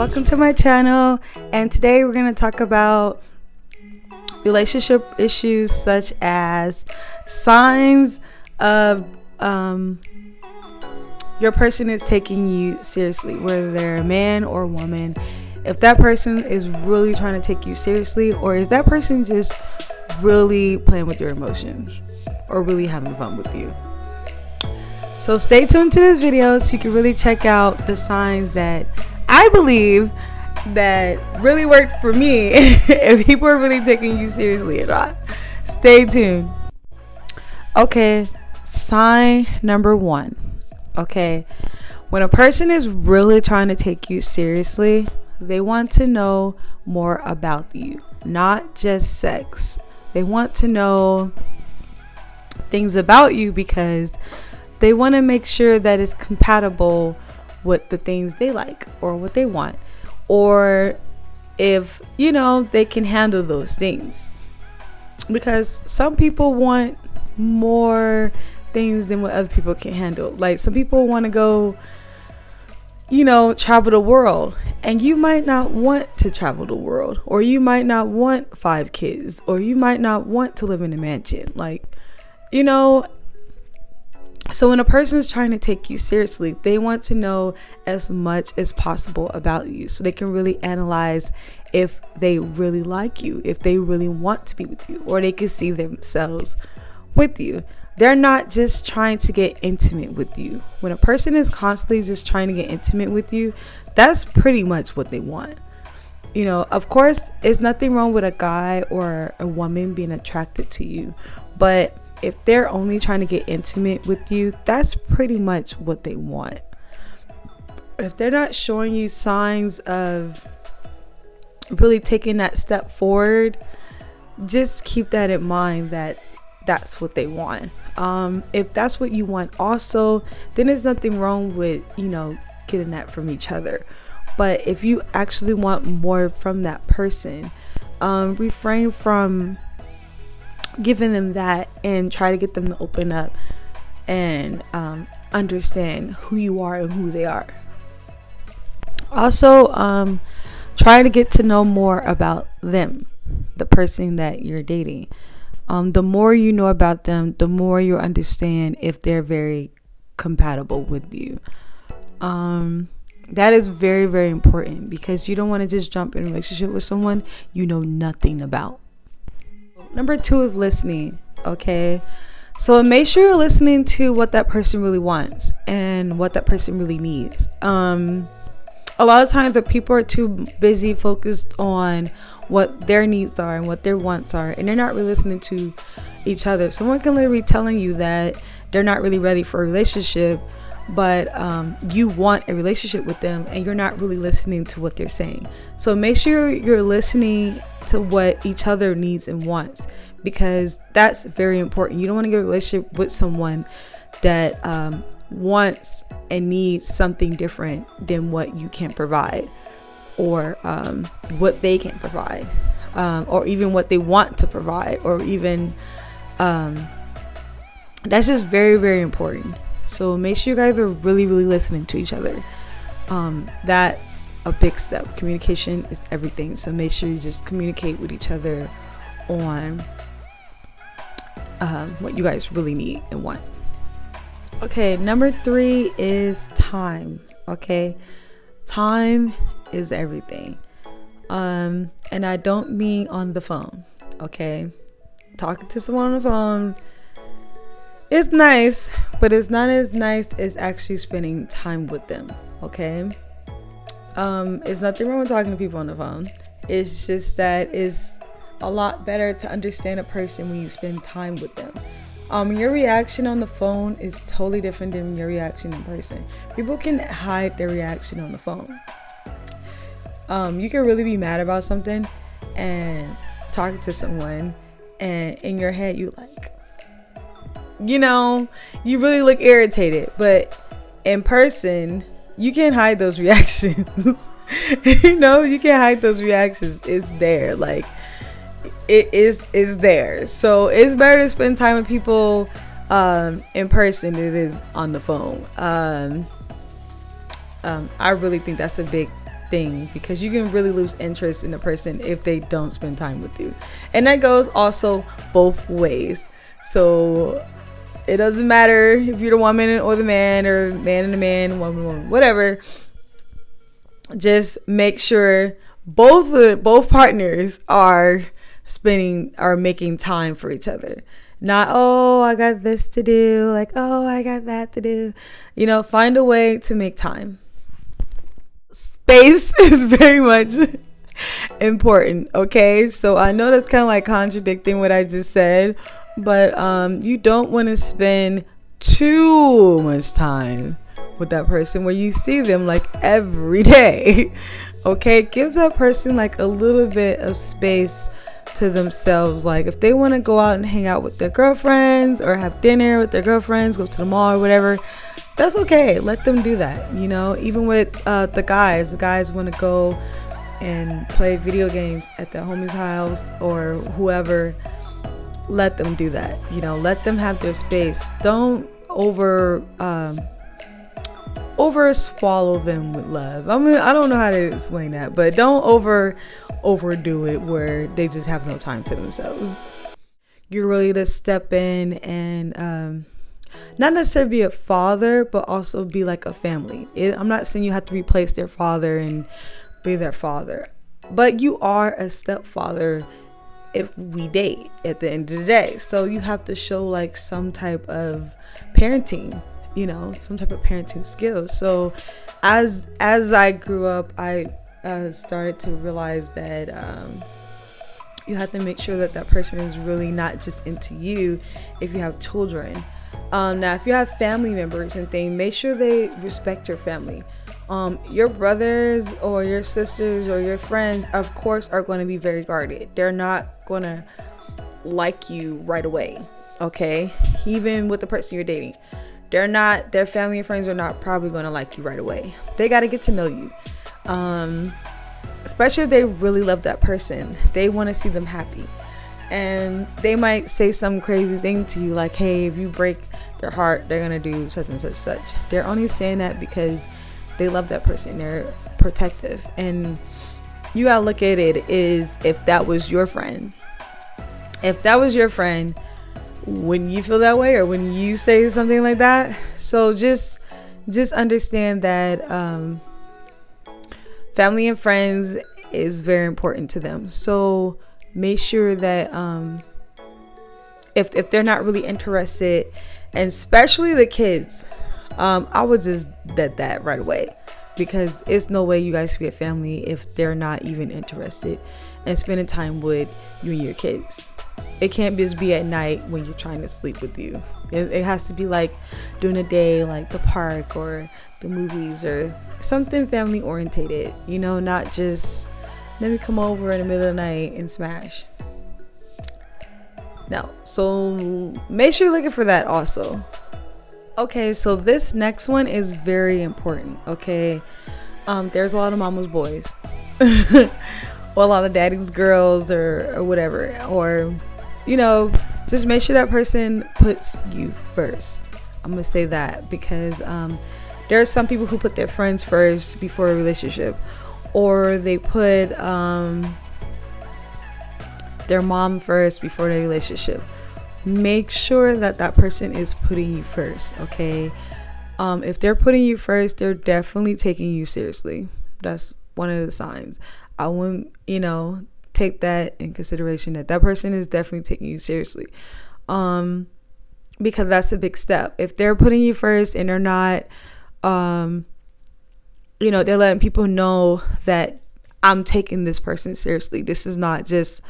welcome to my channel, and today we're going to talk about relationship issues such as signs of your person is taking you seriously, whether they're a man or a woman. If that person is really trying to take you seriously, or is that person just really playing with your emotions or really having fun with you. So stay tuned to this video so you can really check out the signs that I believe that really worked for me if people are really taking you seriously or not. Stay tuned. Okay, sign number 1. Okay, when a person is really trying to take you seriously, they want to know more about you, not just sex. They want to know things about you because they want to make sure that it's compatible with the things they like or what they want, or if they can handle those things, because some people want more things than what other people can handle. Like, some people want to go travel the world, and you might not want to travel the world, or you might not want 5 kids, or you might not want to live in a mansion. So when a person is trying to take you seriously, they want to know as much as possible about you so they can really analyze if they really like you, if they really want to be with you, or they can see themselves with you. They're not just trying to get intimate with you. When a person is constantly just trying to get intimate with you, that's pretty much what they want. Of course, it's nothing wrong with a guy or a woman being attracted to you, but if they're only trying to get intimate with you, that's pretty much what they want. If they're not showing you signs of really taking that step forward, just keep that in mind, that that's what they want. If that's what you want also, then there's nothing wrong with getting that from each other. But if you actually want more from that person, refrain from giving them that and try to get them to open up and understand who you are and who they are. Also, try to get to know more about them, the person that you're dating. The more you know about them, the more you understand if they're very compatible with you. That is very, very important, because you don't want to just jump in a relationship with someone you know nothing about. Number 2 is listening. Okay, so make sure you're listening to what that person really wants and what that person really needs. A lot of times that people are too busy focused on what their needs are and what their wants are, and they're not really listening to each other. Someone can literally be telling you that they're not really ready for a relationship, but you want a relationship with them, and you're not really listening to what they're saying. So make sure you're listening to what each other needs and wants, because that's very important. You don't want to get a relationship with someone that wants and needs something different than what you can provide, or what they can provide, or even what they want to provide, or even that's just very, very important. So make sure you guys are really, really listening to each other. That's a big step. Communication is everything. So make sure you just communicate with each other on what you guys really need and want. Okay, number 3 is time. Okay, time is everything. And I don't mean on the phone. Okay, talking to someone on the phone, it's nice, but it's not as nice as actually spending time with them. Okay, it's nothing wrong with talking to people on the phone. It's just that it's a lot better to understand a person when you spend time with them. Your reaction on the phone is totally different than your reaction in person. People can hide their reaction on the phone. You can really be mad about something and talking to someone, and in your head you you really look irritated, but in person you can't hide those reactions. You can't hide those reactions. It's there. It is there. So it's better to spend time with people in person than it is on the phone. I really think that's a big thing, because you can really lose interest in a person if they don't spend time with you. And that goes also both ways. So it doesn't matter if you're the woman or the man, or man and the man, woman, whatever. Just make sure both partners are making time for each other. Not, oh, I got this to do, like, oh, I got that to do. Find a way to make time. Space is very much important, okay? So I know that's kind of like contradicting what I just said, but you don't want to spend too much time with that person where you see them like every day. Okay, give that person like a little bit of space to themselves. Like if they want to go out and hang out with their girlfriends or have dinner with their girlfriends, go to the mall or whatever, that's okay. Let them do that. Even with the guys want to go and play video games at their homie's house or whoever, let them do that. Let them have their space. Don't over swallow them with love. I mean, I don't know how to explain that, but don't overdo it where they just have no time to themselves. You're really to step in and not necessarily be a father, but also be like a family. I'm not saying you have to replace their father and be their father, but you are a stepfather if we date at the end of the day. So you have to show like some type of parenting, some type of parenting skills. So as I grew up, I started to realize that you have to make sure that person is really not just into you if you have children. Now if you have family members and things, make sure they respect your family. Your brothers or your sisters or your friends, of course, are going to be very guarded. They're not going to like you right away, okay? Even with the person you're dating, their family and friends are not probably going to like you right away. They got to get to know you, especially if they really love that person. They want to see them happy, and they might say some crazy thing to you like, hey, if you break their heart, they're going to do such and such. They're only saying that because they love that person. They're protective. And you gotta look at it is, if that was your friend, when you feel that way or when you say something like that. So just understand that family and friends is very important to them. So make sure that if they're not really interested, and especially the kids, I would just dead that right away, because it's no way you guys can be a family if they're not even interested in spending time with you and your kids. It can't just be at night when you're trying to sleep with you. It has to be like during the day, like the park or the movies or something family orientated, not just let me come over in the middle of the night and smash. No. So make sure you're looking for that also. Okay, so this next one is very important, okay? There's a lot of mama's boys. Or a lot of daddy's girls or whatever. Or, just make sure that person puts you first. I'm going to say that because there are some people who put their friends first before a relationship. Or they put their mom first before their relationship. Make sure that person is putting you first, okay? If they're putting you first, they're definitely taking you seriously. That's one of the signs. I wouldn't, take that in consideration, that person is definitely taking you seriously, because that's a big step. If they're putting you first and they're not, they're letting people know that I'm taking this person seriously. This is not just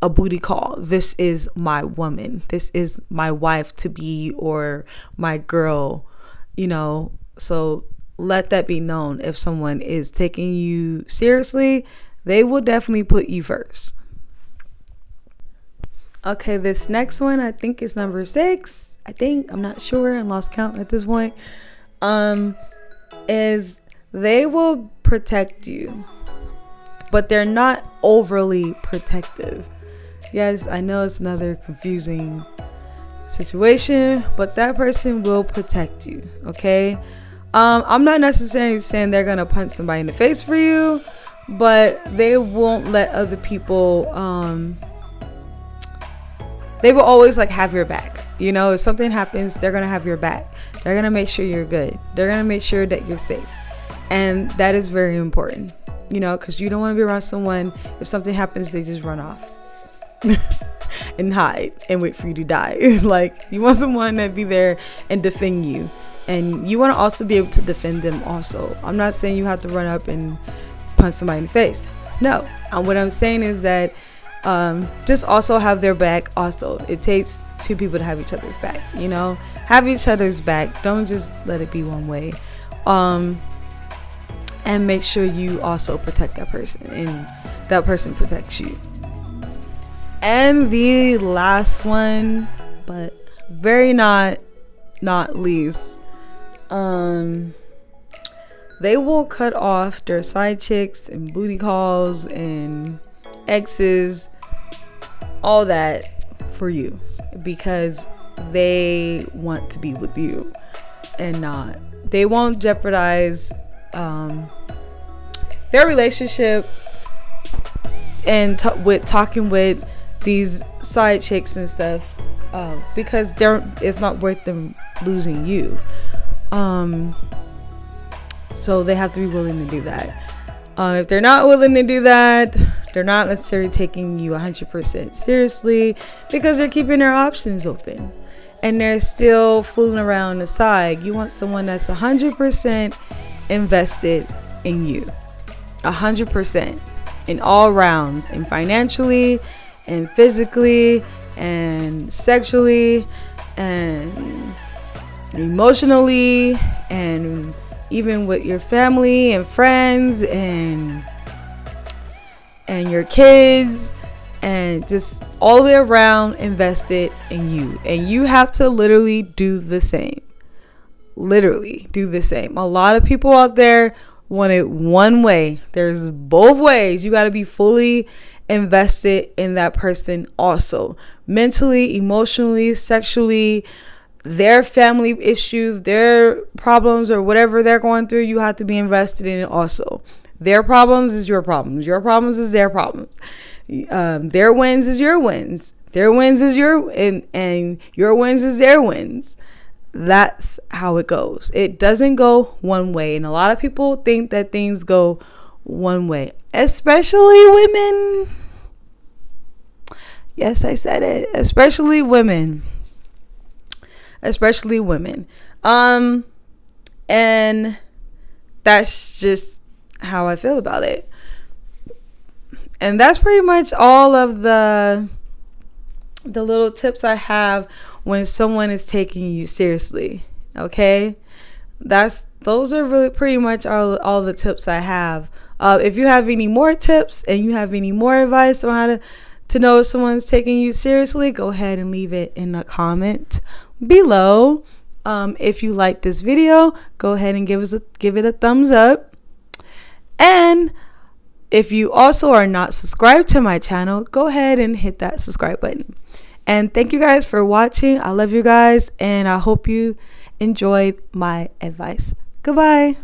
a booty call. This is my woman. This is my wife to be, or my girl, so let that be known. If someone is taking you seriously, they will definitely put you first. Okay, this next one, I think is number 6. I'm not sure. I lost count at this point. Is they will protect you, but they're not overly protective. Yes, I know it's another confusing situation, but that person will protect you, okay? I'm not necessarily saying they're gonna punch somebody in the face for you, but they won't let other people, they will always like have your back. You know, if something happens, they're gonna have your back. They're gonna make sure you're good. They're gonna make sure that you're safe. And that is very important, you know, because you don't want to be around someone, if something happens, they just run off and hide and wait for you to die. Like, you want someone that be there and defend you. And you want to also be able to defend them also. I'm not saying you have to run up and punch somebody in the face. No. What I'm saying is that just also have their back also. It takes two people to have each other's back, you know. Have each other's back. Don't just let it be one way. And make sure you also protect that person and that person protects you. And the last one, but very not least, they will cut off their side chicks and booty calls and exes, all that for you, because they want to be with you and not. They won't jeopardize their relationship and with talking with these side chicks and stuff, because it's not worth them losing you. So they have to be willing to do that. If they're not willing to do that, they're not necessarily taking you 100% seriously, because they're keeping their options open and they're still fooling around the side. You want someone that's 100% invested in you, 100% in all rounds, and financially and physically and sexually and emotionally, and even with your family and friends and your kids, and just all the way around invested in you. And you have to literally do the same. Literally do the same. A lot of people out there want it one way. There's both ways. You got to be fully invested in that person also, mentally, emotionally, sexually. Their family issues, their problems, or whatever they're going through, you have to be invested in it also. Their problems is your problems. Your problems is their problems. Their wins is your wins. Their wins is and your wins is their wins. That's how it goes. It doesn't go one way. And a lot of people think that things go one way, especially women. Yes, I said it. Especially women. And that's just how I feel about it. And that's pretty much all of the little tips I have when someone is taking you seriously. Okay, those are really pretty much all the tips I have. If you have any more tips and you have any more advice on how to know if someone's taking you seriously, go ahead and leave it in the comment below. If you like this video, go ahead and give it a thumbs up. And if you also are not subscribed to my channel, go ahead and hit that subscribe button. And thank you guys for watching. I love you guys, and I hope you enjoyed my advice. Goodbye.